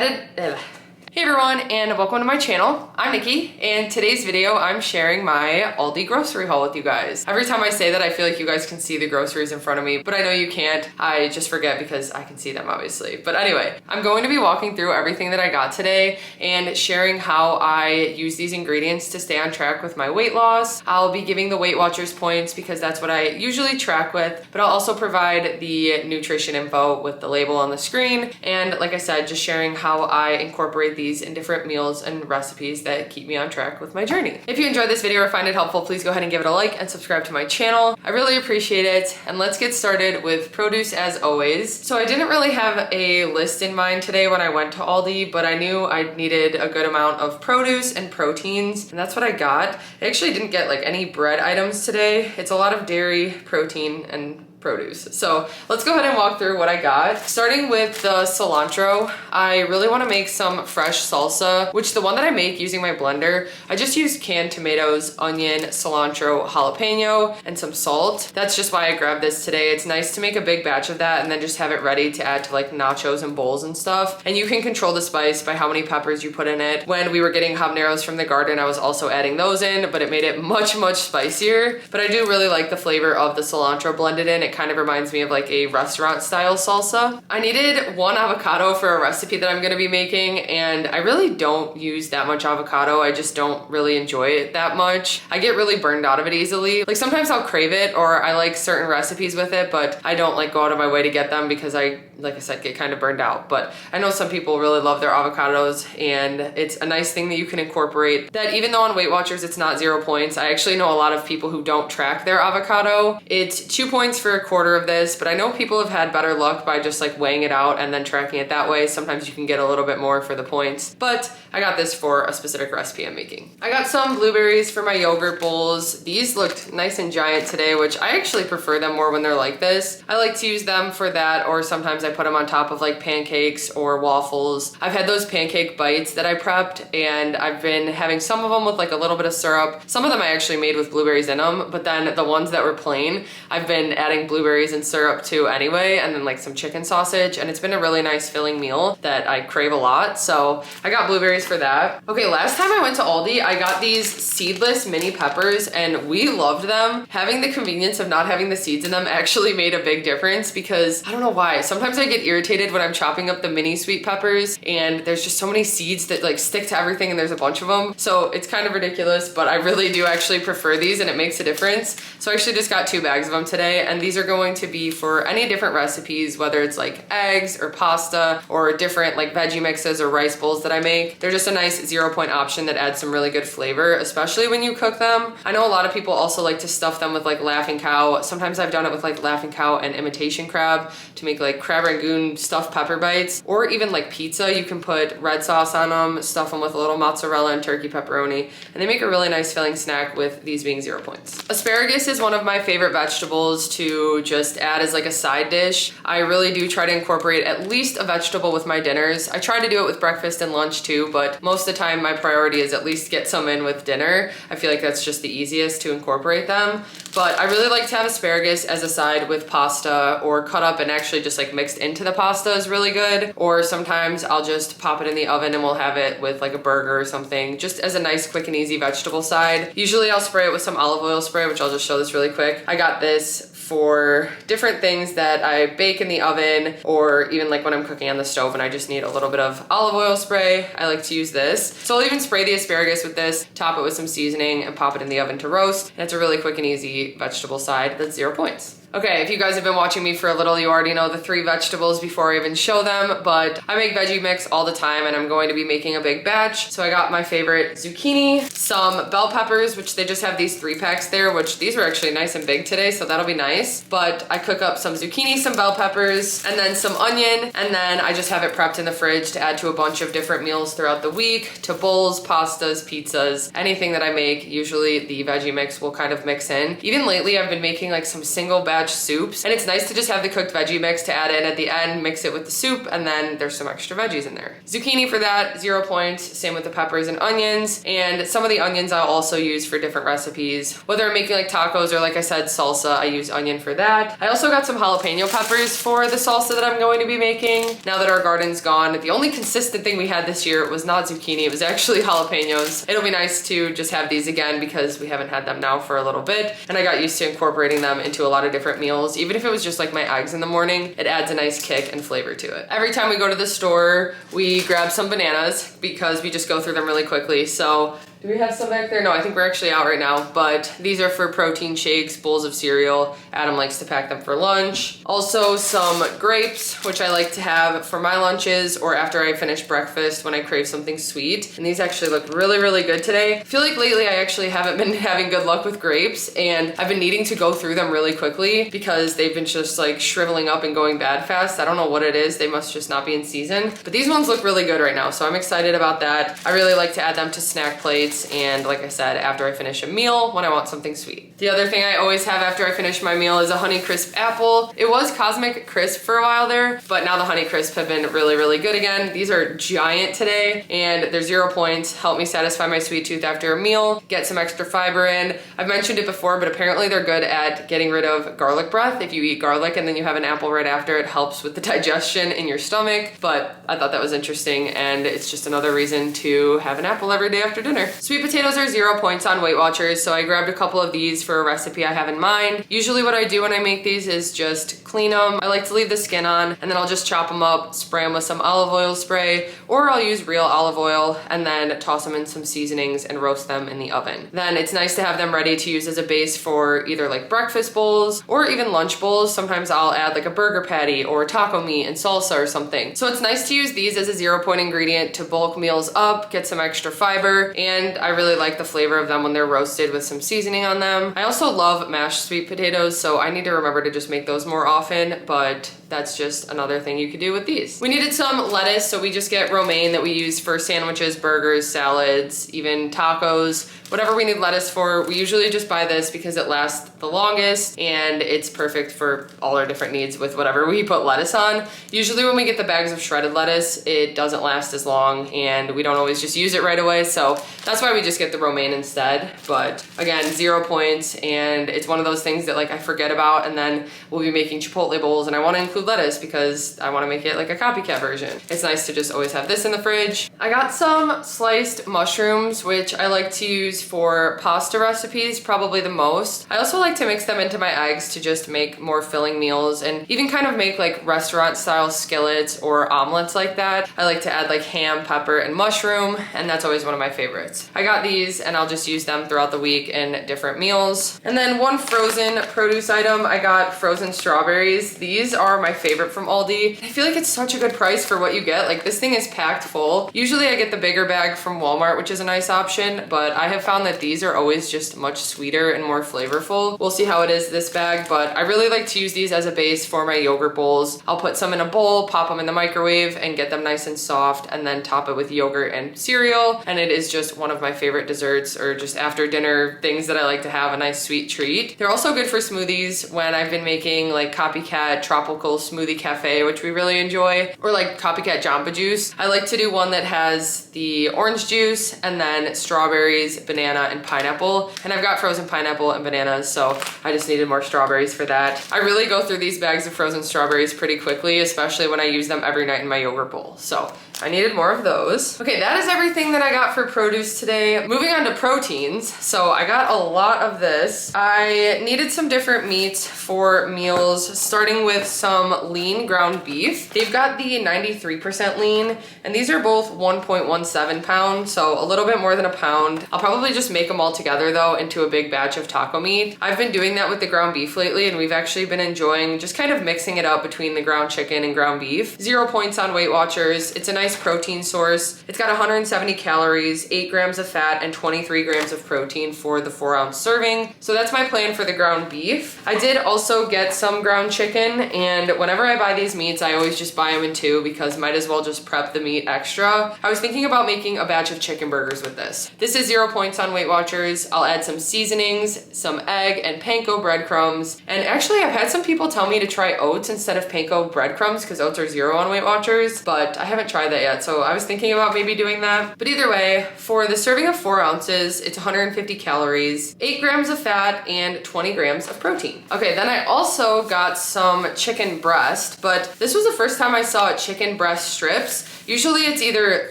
Hey everyone, and welcome to my channel. I'm Nikki, and today's video I'm sharing my Aldi grocery haul with you guys. Every time I say that, I feel like you guys can see the groceries in front of me, but I know you can't. I just forget because I can see them obviously. But anyway, I'm going to be walking through everything that I got today and sharing how I use these ingredients to stay on track with my weight loss. I'll be giving the WeightWatchers points because that's what I usually track with, but I'll also provide the nutrition info with the label on the screen. And like I said, just sharing how I incorporate these in different meals and recipes that keep me on track with my journey. If you enjoyed this video or find it helpful, please go ahead and give it a like and subscribe to my channel. I really appreciate it. And let's get started with produce as always. So I didn't really have a list in mind today when I went to Aldi, but I knew I needed a good amount of produce and proteins, and that's what I got. I actually didn't get like any bread items today. It's a lot of dairy, protein, and produce. So let's go ahead and walk through what I got. Starting with the cilantro, I really want to make some fresh salsa, which the one that I make using my blender, I just use canned tomatoes, onion, cilantro, jalapeno, and some salt. That's just why I grabbed this today. It's nice to make a big batch of that and then just have it ready to add to like nachos and bowls and stuff. And you can control the spice by how many peppers you put in it. When we were getting habaneros from the garden, I was also adding those in, but it made it much spicier. But I do really like the flavor of the cilantro blended in. It kind of reminds me of like a restaurant style salsa. I needed 1 avocado for a recipe that I'm gonna be making, and I really don't use that much avocado. I just don't really enjoy it that much. I get really burned out of it easily. Like sometimes I'll crave it or I like certain recipes with it, but I don't like go out of my way to get them because I, like I said, get kind of burned out. But I know some people really love their avocados, and it's a nice thing that you can incorporate. That even though on WeightWatchers it's not 0 points, I actually know a lot of people who don't track their avocado. It's 2 points for a quarter of this, but I know people have had better luck by just like weighing it out and then tracking it that way. Sometimes you can get a little bit more for the points, but I got this for a specific recipe I'm making. I got some blueberries for my yogurt bowls. These looked nice and giant today, which I actually prefer them more when they're like this. I like to use them for that, or sometimes I put them on top of like pancakes or waffles. I've had those pancake bites that I prepped, and I've been having some of them with like a little bit of syrup. Some of them I actually made with blueberries in them, but then the ones that were plain, I've been adding blueberries and syrup too anyway, and then like some chicken sausage, and it's been a really nice filling meal that I crave a lot. So I got blueberries for that. Okay, last time I went to Aldi, I got these seedless mini peppers, and we loved them. Having the convenience of not having the seeds in them actually made a big difference, because I don't know why. Sometimes I get irritated when I'm chopping up the mini sweet peppers and there's just so many seeds that like stick to everything and there's a bunch of them. So it's kind of ridiculous, but I really do actually prefer these and it makes a difference. So I actually just got 2 bags of them today, and these are going to be for any different recipes, whether it's like eggs or pasta or different like veggie mixes or rice bowls that I make. They're just a nice 0 point option that adds some really good flavor, especially when you cook them. I know a lot of people also like to stuff them with like Laughing Cow. Sometimes I've done it with like Laughing Cow and imitation crab to make like crab rangoon stuffed pepper bites, or even like pizza. You can put red sauce on them, stuff them with a little mozzarella and turkey pepperoni, and they make a really nice filling snack with these being 0 points. Asparagus is one of my favorite vegetables to just add as like a side dish. I really do try to incorporate at least a vegetable with my dinners. I try to do it with breakfast and lunch too, but most of the time my priority is at least get some in with dinner. I feel like that's just the easiest to incorporate them. But I really like to have asparagus as a side with pasta, or cut up and actually just like mixed into the pasta is really good. Or sometimes I'll just pop it in the oven and we'll have it with like a burger or something, just as a nice quick and easy vegetable side. Usually I'll spray it with some olive oil spray, which I'll just show this really quick. I got this for different things that I bake in the oven, or even like when I'm cooking on the stove and I just need a little bit of olive oil spray. I like to use this. So I'll even spray the asparagus with this, top it with some seasoning, and pop it in the oven to roast. And it's a really quick and easy vegetable side that's 0 points. Okay, if you guys have been watching me for a little, you already know the 3 vegetables before I even show them, but I make veggie mix all the time and I'm going to be making a big batch. So I got my favorite zucchini, some bell peppers, which they just have these 3 packs there, which these were actually nice and big today, so that'll be nice. But I cook up some zucchini, some bell peppers, and then some onion, and then I just have it prepped in the fridge to add to a bunch of different meals throughout the week, to bowls, pastas, pizzas, anything that I make. Usually the veggie mix will kind of mix in. Even lately I've been making like some single batch batch soups, and it's nice to just have the cooked veggie mix to add in at the end, mix it with the soup, and then there's some extra veggies in there. Zucchini for that, 0 points. Same with the peppers and onions, and some of the onions I'll also use for different recipes. Whether I'm making like tacos or, like I said, salsa, I use onion for that. I also got some jalapeno peppers for the salsa that I'm going to be making. Now that our garden's gone, the only consistent thing we had this year was not zucchini, it was actually jalapenos. It'll be nice to just have these again because we haven't had them now for a little bit, and I got used to incorporating them into a lot of different meals. Even if it was just like my eggs in the morning, it adds a nice kick and flavor to it. Every time we go to the store, we grab some bananas because we just go through them really quickly. So do we have some back there? No, I think we're actually out right now, but these are for protein shakes, bowls of cereal. Adam likes to pack them for lunch. Also some grapes, which I like to have for my lunches or after I finish breakfast when I crave something sweet. And these actually look really, really good today. I feel like lately I actually haven't been having good luck with grapes, and I've been needing to go through them really quickly because they've been just like shriveling up and going bad fast. I don't know what it is. They must just not be in season, but these ones look really good right now. So I'm excited about that. I really like to add them to snack plates, and like I said, after I finish a meal when I want something sweet. The other thing I always have after I finish my meal is a Honey Crisp apple. It was Cosmic Crisp for a while there, but now the Honey Crisp have been really, really good again. These are giant today, and they're 0 points. Help me satisfy my sweet tooth after a meal, get some extra fiber in. I've mentioned it before, but apparently they're good at getting rid of garlic breath. If you eat garlic and then you have an apple right after, it helps with the digestion in your stomach. But I thought that was interesting, and it's just another reason to have an apple every day after dinner. Sweet potatoes are 0 points on WeightWatchers, so I grabbed a couple of these for a recipe I have in mind. Usually what I do when I make these is just clean them. I like to leave the skin on, and then I'll just chop them up, spray them with some olive oil spray, or I'll use real olive oil and then toss them in some seasonings and roast them in the oven. Then it's nice to have them ready to use as a base for either like breakfast bowls or even lunch bowls. Sometimes I'll add like a burger patty or taco meat and salsa or something. So it's nice to use these as a 0 point ingredient to bulk meals up, get some extra fiber, and I really like the flavor of them when they're roasted with some seasoning on them. I also love mashed sweet potatoes, so I need to remember to just make those more often, but that's just another thing you could do with these. We needed some lettuce, so we just get romaine that we use for sandwiches, burgers, salads, even tacos. Whatever we need lettuce for, we usually just buy this because it lasts the longest and it's perfect for all our different needs with whatever we put lettuce on. Usually when we get the bags of shredded lettuce, it doesn't last as long and we don't always just use it right away, so that's why we just get the romaine instead. But again, 0 points, and it's one of those things that like I forget about, and then we'll be making Chipotle bowls and I want to include lettuce because I want to make it like a copycat version. It's nice to just always have this in the fridge. I got some sliced mushrooms, which I like to use for pasta recipes probably the most. I also like to mix them into my eggs to just make more filling meals and even kind of make like restaurant style skillets or omelets like that. I like to add like ham, pepper, and mushroom, and that's always one of my favorites. I got these and I'll just use them throughout the week in different meals. And then one frozen produce item, I got frozen strawberries. These are my favorite from Aldi. I feel like it's such a good price for what you get. Like this thing is packed full. Usually I get the bigger bag from Walmart, which is a nice option, but I have found that these are always just much sweeter and more flavorful. We'll see how it is this bag, but I really like to use these as a base for my yogurt bowls. I'll put some in a bowl, pop them in the microwave, and get them nice and soft, and then top it with yogurt and cereal, and it is just one of my favorite desserts or just after dinner things that I like to have, a nice sweet treat. They're also good for smoothies when I've been making like Copycat Tropical Smoothie Cafe, which we really enjoy, or like Copycat Jamba Juice. I like to do one that has the orange juice and then strawberries, banana, and pineapple, and I've got frozen pineapple and bananas, so I just needed more strawberries for that. I really go through these bags of frozen strawberries pretty quickly, especially when I use them every night in my yogurt bowl, so I needed more of those. Okay, that is everything that I got for produce today. Moving on to proteins. So I got a lot of this. I needed some different meats for meals, starting with some lean ground beef. They've got the 93% lean, and these are both 1.17 pounds, so a little bit more than a pound. I'll probably just make them all together though into a big batch of taco meat. I've been doing that with the ground beef lately, and we've actually been enjoying just kind of mixing it up between the ground chicken and ground beef. 0 points on WeightWatchers. It's a nice nice protein source. It's got 170 calories, 8 grams of fat, and 23 grams of protein for the 4-ounce serving. So that's my plan for the ground beef. I did also get some ground chicken, and whenever I buy these meats, I always just buy them in 2 because might as well just prep the meat extra. I was thinking about making a batch of chicken burgers with this. This is 0 points on Weight Watchers. I'll add some seasonings, some egg, and panko breadcrumbs. And actually, I've had some people tell me to try oats instead of panko breadcrumbs because oats are 0 on Weight Watchers, but I haven't tried that yet, so I was thinking about maybe doing that. But either way, for the serving of 4 ounces, it's 150 calories, 8 grams of fat, and 20 grams of protein. Okay, then I also got some chicken breast, but this was the first time I saw chicken breast strips. Usually it's either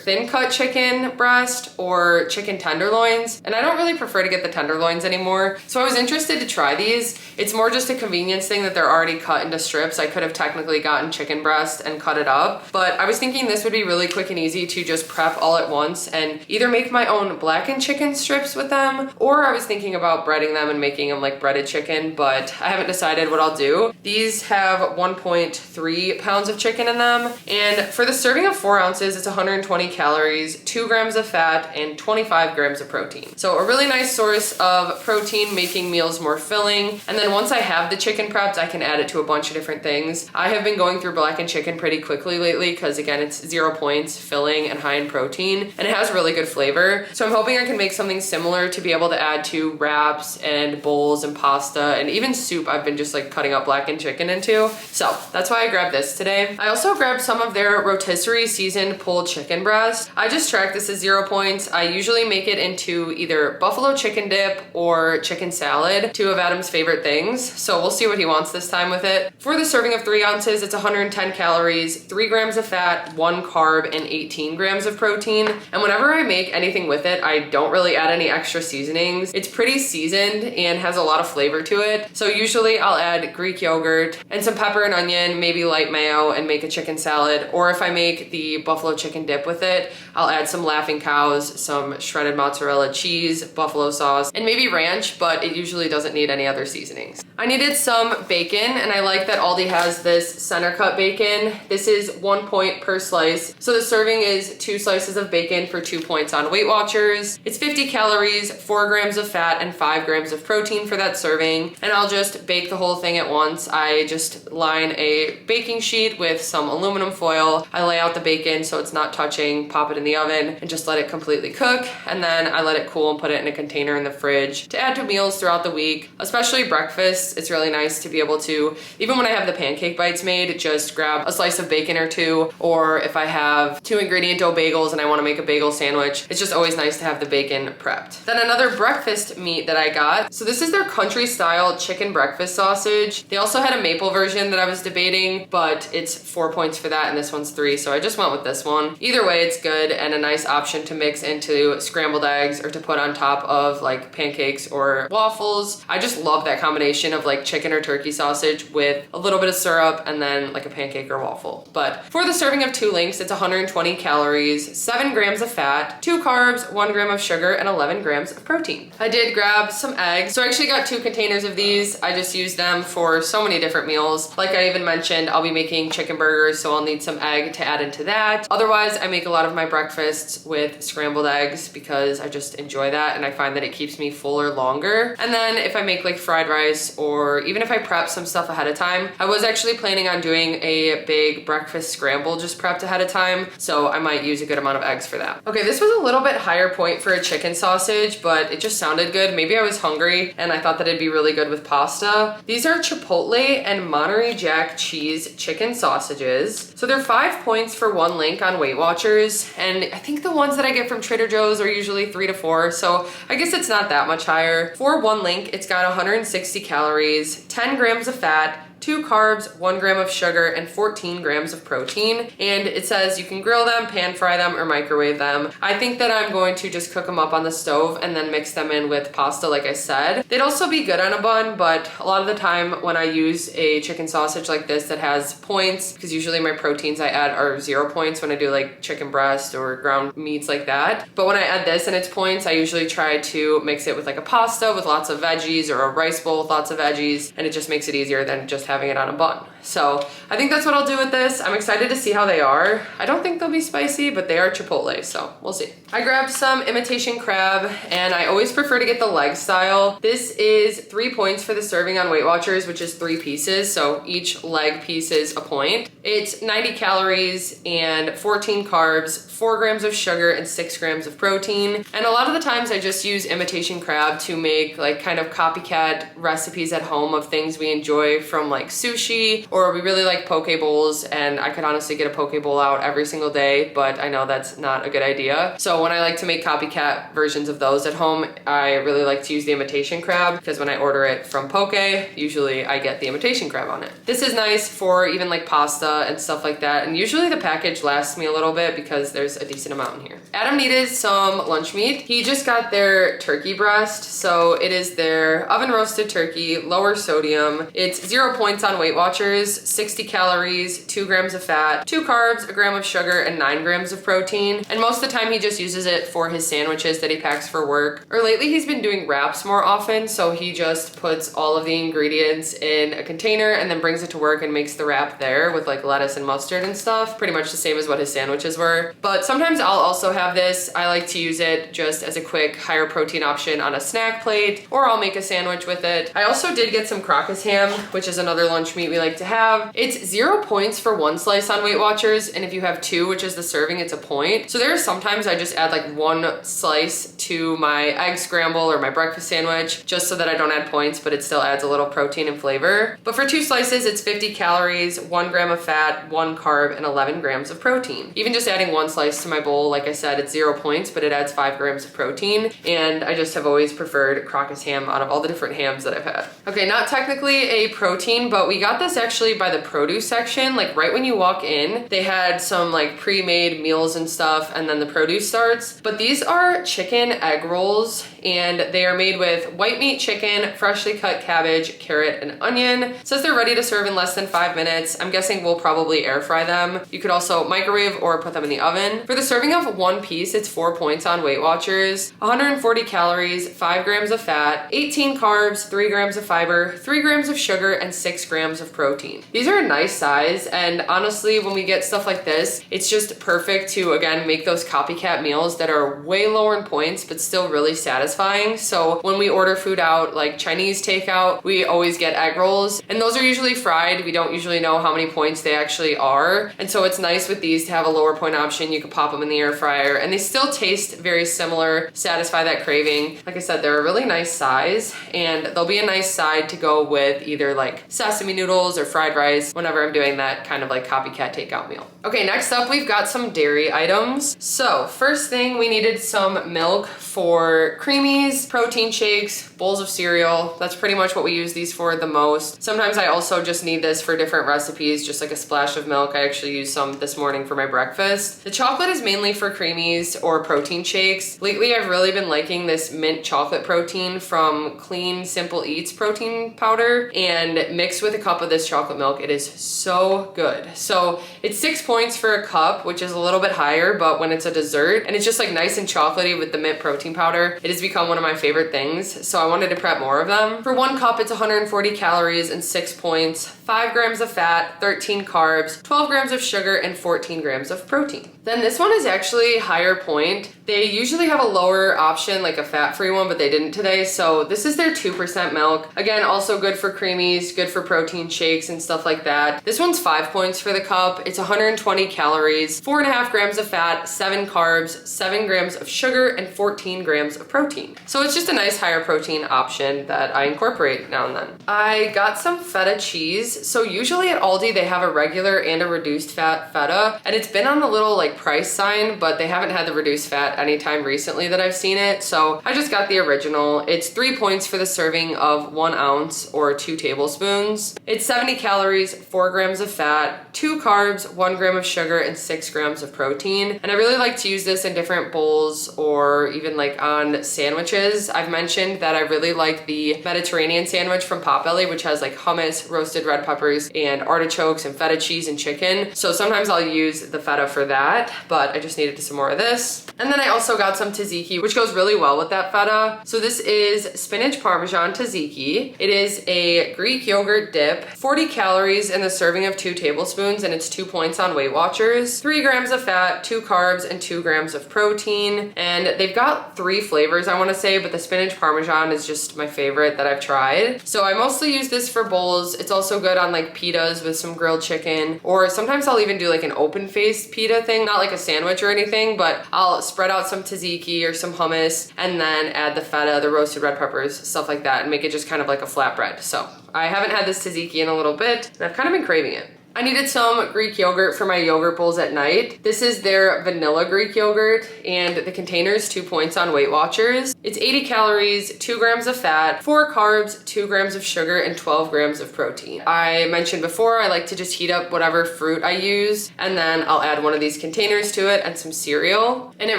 thin cut chicken breast or chicken tenderloins, and I don't really prefer to get the tenderloins anymore. So I was interested to try these. It's more just a convenience thing that they're already cut into strips. I could have technically gotten chicken breast and cut it up, but I was thinking this would be really quick and easy to just prep all at once and either make my own blackened chicken strips with them, or I was thinking about breading them and making them like breaded chicken, but I haven't decided what I'll do. These have 1.3 pounds of chicken in them, and for the serving of 4 ounces, it's 120 calories, 2 grams of fat, and 25 grams of protein. So a really nice source of protein, making meals more filling. And then once I have the chicken prepped, I can add it to a bunch of different things. I have been going through blackened chicken pretty quickly lately because again, it's 0 points, filling, and high in protein, and it has really good flavor. So I'm hoping I can make something similar to be able to add to wraps and bowls and pasta and even soup I've been just like cutting up blackened chicken into. So that's why I grabbed this today. I also grabbed some of their rotisserie seasoned pulled chicken breast. I just tracked this as 0 points. I usually make it into either buffalo chicken dip or chicken salad, 2 of Adam's favorite things. So we'll see what he wants this time with it. For the serving of 3 ounces, it's 110 calories, 3 grams of fat, 1 carb, and 18 grams of protein. And whenever I make anything with it, I don't really add any extra seasonings. It's pretty seasoned and has a lot of flavor to it. So usually I'll add Greek yogurt and some pepper and onion, maybe light mayo, and make a chicken salad. Or if I make the buffalo chicken dip with it, I'll add some Laughing Cows, some shredded mozzarella cheese, buffalo sauce, and maybe ranch, but it usually doesn't need any other seasonings. I needed some bacon, and I like that Aldi has this center cut bacon. This is 1 point per slice. So the serving is 2 slices of bacon for 2 points on Weight Watchers. It's 50 calories, 4 grams of fat, and 5 grams of protein for that serving. And I'll just bake the whole thing at once. I just line a baking sheet with some aluminum foil. I lay out the bacon so it's not touching, pop it in the oven, and just let it completely cook. And then I let it cool and put it in a container in the fridge to add to meals throughout the week, especially breakfast. It's really nice to be able to, even when I have the pancake bites made, just grab a slice of bacon or 2, or if I have 2 ingredient dough bagels and I want to make a bagel sandwich, it's just always nice to have the bacon prepped. Then another breakfast meat that I got. So this is their country style chicken breakfast sausage. They also had a maple version that I was debating, but it's 4 points for that and this one's 3, so I just went with this one. Either way, it's good and a nice option to mix into scrambled eggs or to put on top of like pancakes or waffles. I just love that combination of like chicken or turkey sausage with a little bit of syrup and then like a pancake or waffle. But for the serving of 2 links, it's 120 calories, 7 grams of fat, 2 carbs, 1 gram of sugar, and 11 grams of protein. I did grab some eggs. So I actually got 2 containers of these. I just use them for so many different meals. Like I even mentioned, I'll be making chicken burgers, so I'll need some egg to add into that. Otherwise, I make a lot of my breakfasts with scrambled eggs because I just enjoy that and I find that it keeps me fuller longer. And then if I make like fried rice or even if I prep some stuff ahead of time, I was actually planning on doing a big breakfast scramble just prepped ahead of time, so I might use a good amount of eggs for that. Okay, this was a little bit higher point for a chicken sausage, but it just sounded good. Maybe I was hungry and I thought that it'd be really good with pasta. These are Chipotle and Monterey Jack cheese chicken sausages. So they're 5 points for 1 link on Weight Watchers, and I think the ones that I get from Trader Joe's are usually 3 to 4, so I guess it's not that much higher. For 1 link, it's got 160 calories, 10 grams of fat, 2 carbs, 1 gram of sugar, and 14 grams of protein. And it says you can grill them, pan fry them, or microwave them. I think that I'm going to just cook them up on the stove and then mix them in with pasta like I said. They'd also be good on a bun, but a lot of the time when I use a chicken sausage like this that has points, because usually my proteins I add are 0 points when I do like chicken breast or ground meats like that. But when I add this and its points, I usually try to mix it with like a pasta with lots of veggies or a rice bowl with lots of veggies, and it just makes it easier than just having it on a bun. So I think that's what I'll do with this. I'm excited to see how they are. I don't think they'll be spicy, but they are Chipotle, so we'll see. I grabbed some imitation crab, and I always prefer to get the leg style. This is 3 points for the serving on WeightWatchers, which is 3 pieces, so each leg piece is a point. It's 90 calories and 14 carbs, 4 grams of sugar, and 6 grams of protein. And a lot of the times I just use imitation crab to make like kind of copycat recipes at home of things we enjoy from like sushi, or we really like poke bowls, and I could honestly get a poke bowl out every single day, but I know that's not a good idea. So when I like to make copycat versions of those at home, I really like to use the imitation crab, because when I order it from poke, usually I get the imitation crab on it. This is nice for even like pasta and stuff like that, and usually the package lasts me a little bit because there's a decent amount in here. Adam needed some lunch meat. He just got their turkey breast, so it is their oven roasted turkey, lower sodium. It's 0 points on WeightWatchers, 60 calories, 2 grams of fat, 2 carbs, a gram of sugar, and 9 grams of protein. And most of the time he just uses it for his sandwiches that he packs for work. Or lately he's been doing wraps more often, so he just puts all of the ingredients in a container and then brings it to work and makes the wrap there with like lettuce and mustard and stuff. Pretty much the same as what his sandwiches were. But sometimes I'll also have this. I like to use it just as a quick higher protein option on a snack plate, or I'll make a sandwich with it. I also did get some Crocus ham, which is another lunch meat we like to have. It's 0 points for 1 slice on WeightWatchers, and if you have 2, which is the serving, it's a point. So there are sometimes I just add like 1 slice to my egg scramble or my breakfast sandwich, just so that I don't add points, but it still adds a little protein and flavor. But for 2 slices, it's 50 calories, 1 gram of fat, 1 carb, and 11 grams of protein. Even just adding 1 slice to my bowl, like I said, it's 0 points, but it adds 5 grams of protein. And I just have always preferred Crocus ham out of all the different hams that I've had. Okay, not technically a protein, but we got this actually by the produce section. Like right when you walk in, they had some like pre-made meals and stuff, and then the produce starts. But these are chicken egg rolls, and they are made with white meat chicken, freshly cut cabbage, carrot, and onion. It says they're ready to serve in less than 5 minutes. I'm guessing we'll probably air fry them. You could also microwave or put them in the oven. For the serving of 1 piece, it's 4 points on WeightWatchers, 140 calories, 5 grams of fat, 18 carbs, 3 grams of fiber, 3 grams of sugar, and 6 grams of protein. These are a nice size, and honestly, when we get stuff like this, it's just perfect to, again, make those copycat meals that are way lower in points, but still really satisfying. So when we order food out, like Chinese takeout, we always get egg rolls, and those are usually fried. We don't usually know how many points they actually are, and so it's nice with these to have a lower point option. You can pop them in the air fryer, and they still taste very similar, satisfy that craving. Like I said, they're a really nice size, and they'll be a nice side to go with either like sesame noodles or fried rice whenever I'm doing that kind of like copycat takeout meal. Okay, next up we've got some dairy items. So first thing, we needed some milk for creamies, protein shakes, bowls of cereal. That's pretty much what we use these for the most. Sometimes I also just need this for different recipes, just like a splash of milk. I actually used some this morning for my breakfast. The chocolate is mainly for creamies or protein shakes. Lately, I've really been liking this mint chocolate protein from Clean Simple Eats protein powder, and mixed with a cup of this chocolate milk, it is so good. So it's 6 points for a cup, which is a little bit higher, but when it's a dessert and it's just like nice and chocolatey with the mint protein powder, it has become one of my favorite things. So I wanted to prep more of them. For 1 cup, it's 140 calories and 6 points, 5 grams of fat, 13 carbs, 12 grams of sugar, and 14 grams of protein. Then this one is actually higher point. They usually have a lower option, like a fat-free one, but they didn't today. So this is their 2% milk. Again, also good for creamies, good for protein shakes and stuff like that. This one's 5 points for the cup. It's 120 calories, 4.5 grams of fat, 7 carbs, 7 grams of sugar, and 14 grams of protein. So it's just a nice higher protein option that I incorporate now and then. I got some feta cheese. So usually at Aldi, they have a regular and a reduced fat feta, and it's been on the little like price sign, but they haven't had the reduced fat anytime recently that I've seen it. So I just got the original. It's 3 points for the serving of 1 ounce or 2 tablespoons. It's 70 calories, 4 grams of fat, 2 carbs, 1 gram of sugar, and 6 grams of protein. And I really like to use this in different bowls or even like on sandwiches. I've mentioned that I really like the Mediterranean sandwich from Potbelly, which has like hummus, roasted red peppers, and artichokes and feta cheese and chicken. So sometimes I'll use the feta for that. that, but I just needed some more of this. And then I also got some tzatziki, which goes really well with that feta. So this is spinach parmesan tzatziki. It is a Greek yogurt dip, 40 calories in the serving of 2 tablespoons, and it's 2 points on Weight Watchers. 3 grams of fat, 2 carbs, and 2 grams of protein. And they've got 3 flavors, I want to say, but the spinach parmesan is just my favorite that I've tried. So I mostly use this for bowls. It's also good on like pitas with some grilled chicken, or sometimes I'll even do like an open-faced pita thing, not like a sandwich or anything, but I'll spread out some tzatziki or some hummus and then add the feta, the roasted red peppers, stuff like that, and make it just kind of like a flatbread. So I haven't had this tzatziki in a little bit, and I've kind of been craving it. I needed some Greek yogurt for my yogurt bowls at night. This is their vanilla Greek yogurt, and the container is 2 points on Weight Watchers. It's 80 calories, 2 grams of fat, 4 carbs, 2 grams of sugar, and 12 grams of protein. I mentioned before, I like to just heat up whatever fruit I use, and then I'll add one of these containers to it and some cereal. And it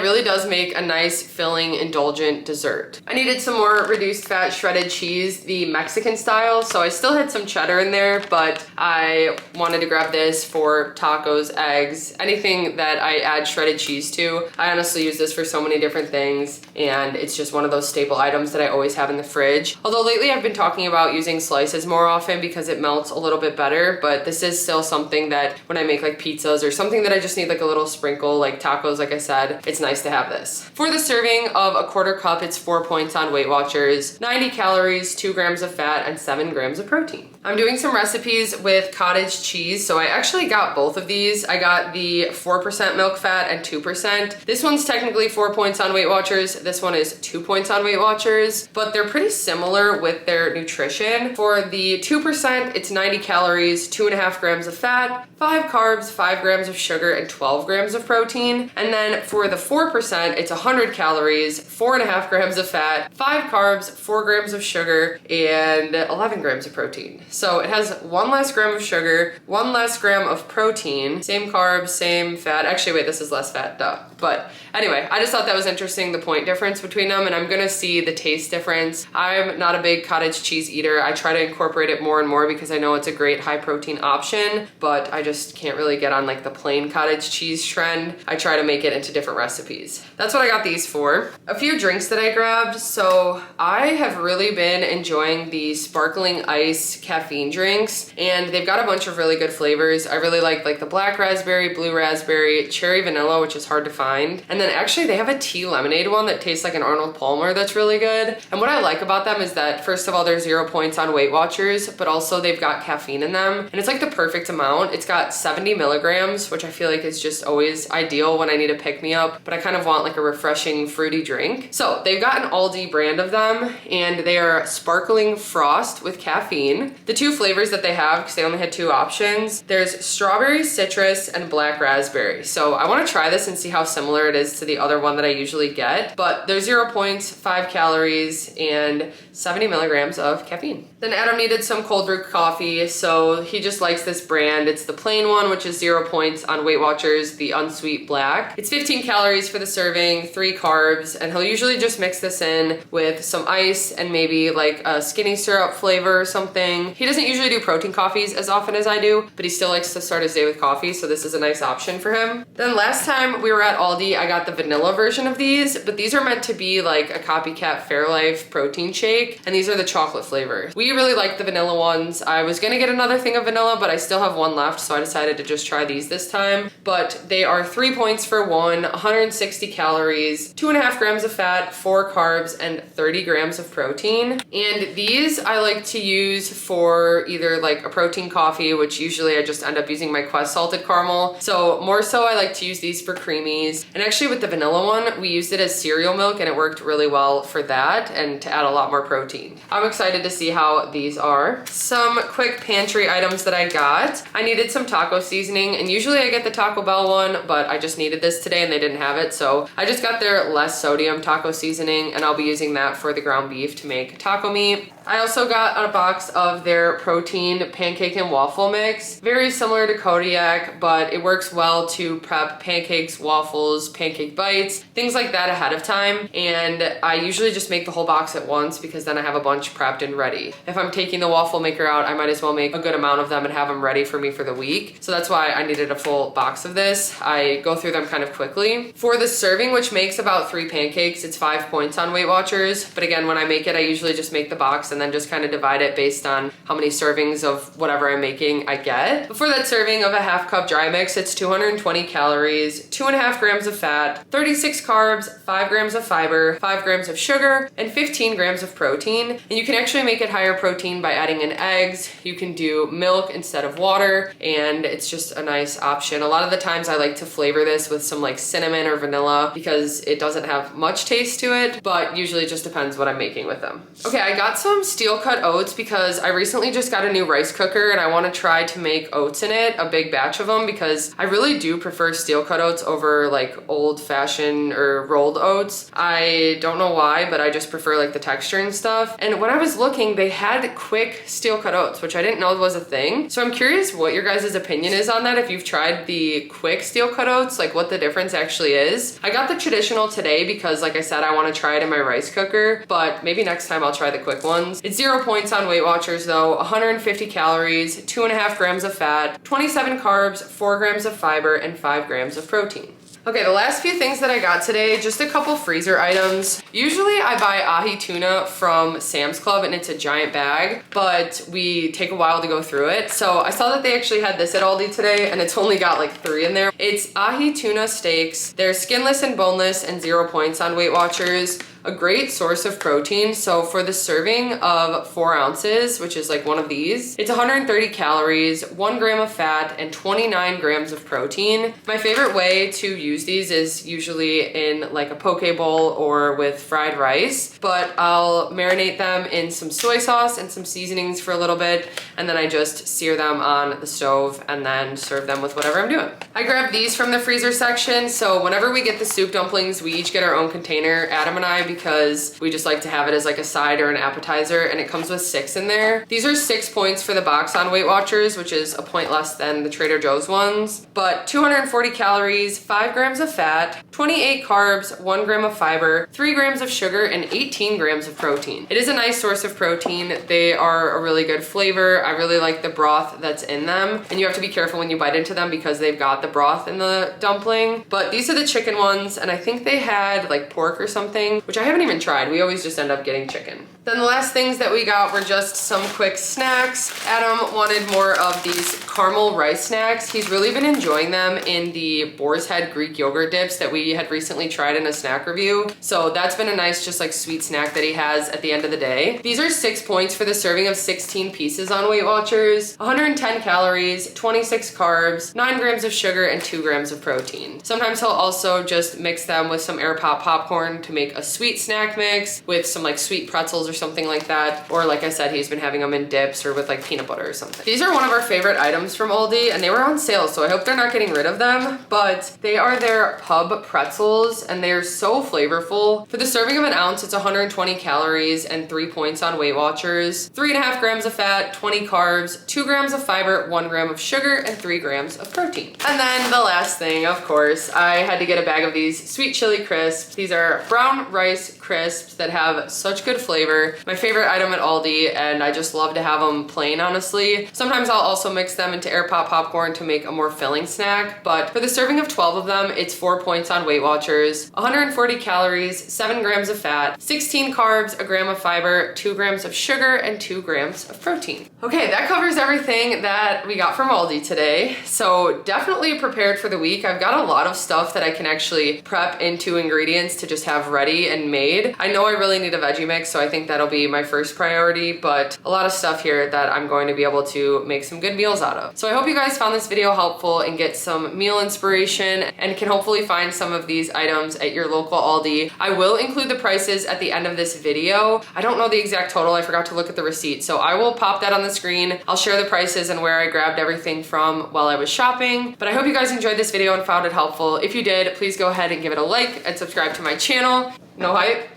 really does make a nice, filling, indulgent dessert. I needed some more reduced fat shredded cheese, the Mexican style, so I still had some cheddar in there, but I wanted to grab this for tacos, eggs, anything that I add shredded cheese to. I honestly use this for so many different things, and it's just one of those staple items that I always have in the fridge. Although lately I've been talking about using slices more often because it melts a little bit better, but this is still something that when I make like pizzas or something that I just need like a little sprinkle, like tacos, like I said, it's nice to have this. For the serving of a 1/4 cup, it's 4 points on Weight Watchers, 90 calories, 2 grams of fat, and 7 grams of protein. I'm doing some recipes with cottage cheese, so I actually got both of these. I got the 4% milk fat and 2%. This one's technically 4 points on Weight Watchers. This one is 2 points on Weight Watchers, but they're pretty similar with their nutrition. For the 2%, it's 90 calories, 2.5 grams of fat, 5 carbs, 5 grams of sugar, and 12 grams of protein. And then for the 4%, it's 100 calories, 4.5 grams of fat, 5 carbs, 4 grams of sugar, and 11 grams of protein. So it has 1 less gram of sugar, 1 less gram of protein, same carbs, same fat. Actually, wait, this is less fat, duh. But anyway, I just thought that was interesting, the point difference between them, and I'm gonna see the taste difference. I'm not a big cottage cheese eater. I try to incorporate it more and more because I know it's a great high protein option, but I just can't really get on like the plain cottage cheese trend. I try to make it into different recipes. That's what I got these for. A few drinks that I grabbed. So I have really been enjoying the sparkling ice caffeine drinks, and they've got a bunch of really good flavors. I really like the black raspberry, blue raspberry, cherry vanilla, which is hard to find. And then actually they have a tea lemonade one that tastes like an Arnold Palmer that's really good. And what I like about them is that first of all, they're 0 points on Weight Watchers, but also they've got caffeine in them. And it's like the perfect amount. It's got 70 milligrams, which I feel like is just always ideal when I need a pick-me-up, but I kind of want like a refreshing fruity drink. So they've got an Aldi brand of them, and they are sparkling frost with caffeine. The 2 flavors that they have, because they only had 2 options, there's strawberry, citrus, and black raspberry. So I want to try this and see how similar it is to the other one that I usually get, but they're 0 points, 5 calories, and 70 milligrams of caffeine. Then Adam needed some cold brew coffee, so he just likes this brand. It's the plain one, which is 0 points on Weight Watchers, the unsweet black. It's 15 calories for the serving, 3 carbs, and he'll usually just mix this in with some ice and maybe like a skinny syrup flavor or something. He doesn't usually do protein coffees as often as I do, but he still likes to start his day with coffee, so this is a nice option for him. Then last time we were at Aldi, I got the vanilla version of these, but these are meant to be like a copycat Fairlife protein shake, and these are the chocolate flavor. We really like the vanilla ones. I was gonna get another thing of vanilla, but I still have 1 left, so I decided to just try these this time. But they are 3 points for one, 160 calories, 2.5 grams of fat, 4 carbs, and 30 grams of protein. And these I like to use for either like a protein coffee, which usually I just end up using my Quest salted caramel. So more so I like to use these for creamies. And actually with the vanilla one, we used it as cereal milk, and it worked really well for that and to add a lot more protein. I'm excited to see how these are. Some quick pantry items that I got. I needed some taco seasoning, and usually I get the Taco Bell one, but I just needed this today and they didn't have it, so I just got their less sodium taco seasoning, and I'll be using that for the ground beef to make taco meat. I also got a box of their protein pancake and waffle mix. Very similar to Kodiak, but it works well to prep pancakes, waffles, pancake bites, things like that ahead of time. And and I usually just make the whole box at once because then I have a bunch prepped and ready. If I'm taking the waffle maker out, I might as well make a good amount of them and have them ready for me for the week. So that's why I needed a full box of this. I go through them kind of quickly. For the serving, which makes about 3 pancakes, it's 5 points on WeightWatchers. But again, when I make it, I usually just make the box and then just kind of divide it based on how many servings of whatever I'm making I get. But for that serving of a half cup dry mix, it's 220 calories, 2.5 grams of fat, 36 carbs, 5 grams of fiber, 5 grams of sugar, and 15 grams of protein. And you can actually make it higher protein by adding in eggs. You can do milk instead of water, and it's just a nice option. A lot of the times I like to flavor this with some like cinnamon or vanilla because it doesn't have much taste to it, but usually it just depends what I'm making with them. Okay, I got some steel cut oats because I recently just got a new rice cooker and I want to try to make oats in it, a big batch of them, because I really do prefer steel cut oats over like old fashioned or rolled oats. I don't know why, but I just prefer like the texture and stuff. And when I was looking, they had quick steel cut oats, which I didn't know was a thing. So I'm curious what your guys' opinion is on that. If you've tried the quick steel cut oats, like what the difference actually is. I got the traditional today because like I said, I want to try it in my rice cooker, but maybe next time I'll try the quick ones. It's 0 points on WeightWatchers though, 150 calories, 2.5 grams of fat, 27 carbs, 4 grams of fiber, and 5 grams of protein. Okay, the last few things that I got today, just a couple freezer items. Usually I buy ahi tuna from Sam's Club and it's a giant bag, but we take a while to go through it. So I saw that they actually had this at Aldi today and it's only got like 3 in there. It's ahi tuna steaks. They're skinless and boneless and 0 points on WeightWatchers. A great source of protein. So for the serving of 4 ounces, which is like one of these, it's 130 calories, 1 gram of fat, and 29 grams of protein. My favorite way to use these is usually in like a poke bowl or with fried rice, but I'll marinate them in some soy sauce and some seasonings for a little bit, and then I just sear them on the stove and then serve them with whatever I'm doing. I grabbed these from the freezer section, so whenever we get the soup dumplings, we each get our own container, Adam and I, because we just like to have it as like a side or an appetizer, and it comes with 6 in there. These are 6 points for the box on WeightWatchers, which is a point less than the Trader Joe's ones, but 240 calories, 5 grams of fat, 28 carbs, 1 gram of fiber, 3 grams of sugar, and 18 grams of protein. It is a nice source of protein. They are a really good flavor. I really like the broth that's in them, and you have to be careful when you bite into them because they've got the broth in the dumpling. But these are the chicken ones, and I think they had like pork or something, which I haven't even tried. We always just end up getting chicken. Then the last things that we got were just some quick snacks. Adam wanted more of these caramel rice snacks. He's really been enjoying them in the Boar's Head Greek yogurt dips that we had recently tried in a snack review. So that's been a nice just like sweet snack that he has at the end of the day. These are 6 points for the serving of 16 pieces on WeightWatchers, 110 calories, 26 carbs, 9 grams of sugar, and 2 grams of protein. Sometimes he'll also just mix them with some air pop popcorn to make a sweet snack mix with some like sweet pretzels or something like that. Or like I said, he's been having them in dips or with like peanut butter or something. These are one of our favorite items from Aldi, and they were on sale, so I hope they're not getting rid of them, but they are their pub pretzels and they're so flavorful. For the serving of an ounce, it's 120 calories and 3 points on WeightWatchers, 3.5 grams of fat, 20 carbs, 2 grams of fiber, 1 gram of sugar, and 3 grams of protein. And then the last thing, of course, I had to get a bag of these sweet chili crisps. These are brown rice crisps that have such good flavor. My favorite item at Aldi, and I just love to have them plain, honestly. Sometimes I'll also mix them into air pop popcorn to make a more filling snack, but for the serving of 12 of them, it's 4 points on WeightWatchers, 140 calories, 7 grams of fat, 16 carbs, a gram of fiber, 2 grams of sugar, and 2 grams of protein. Okay, that covers everything that we got from Aldi today. So definitely prepared for the week. I've got a lot of stuff that I can actually prep into ingredients to just have ready and made. I know I really need a veggie mix, so I think that'll be my first priority, but a lot of stuff here that I'm going to be able to make some good meals out of. So I hope you guys found this video helpful and get some meal inspiration and can hopefully find some of these items at your local Aldi. I will include the prices at the end of this video. I don't know the exact total. I forgot to look at the receipt, so I will pop that on the screen. I'll share the prices and where I grabbed everything from while I was shopping. But I hope you guys enjoyed this video and found it helpful. If you did, please go ahead and give it a like and subscribe to my channel. No hype?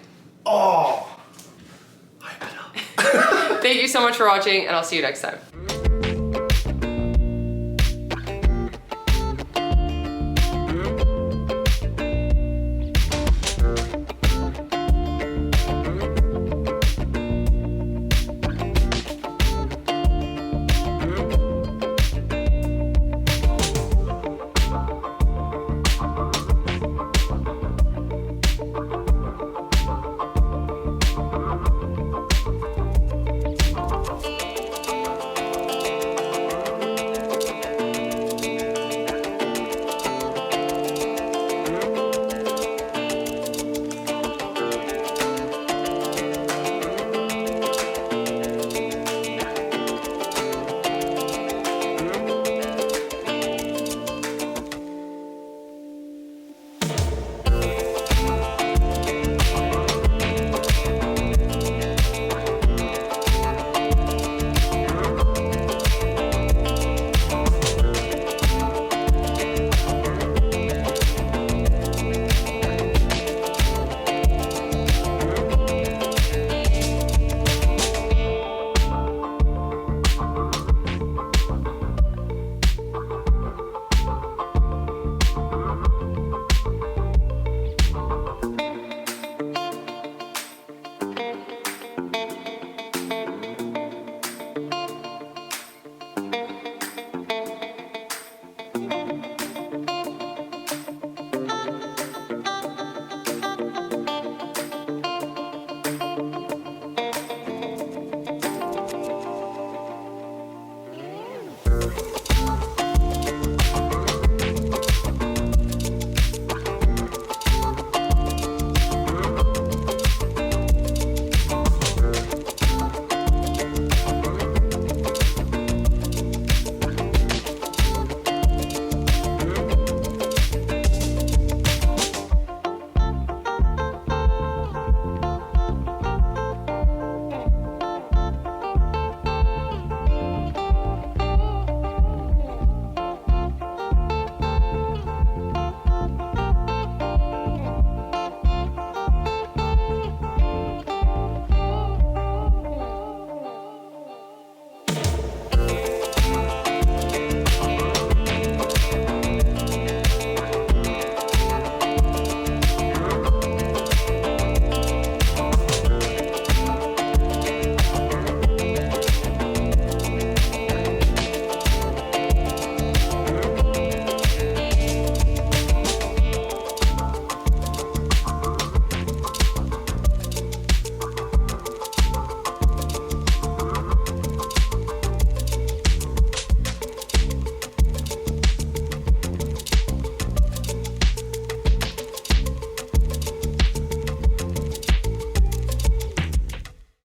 Oh, hype it up. Thank you so much for watching, and I'll see you next time.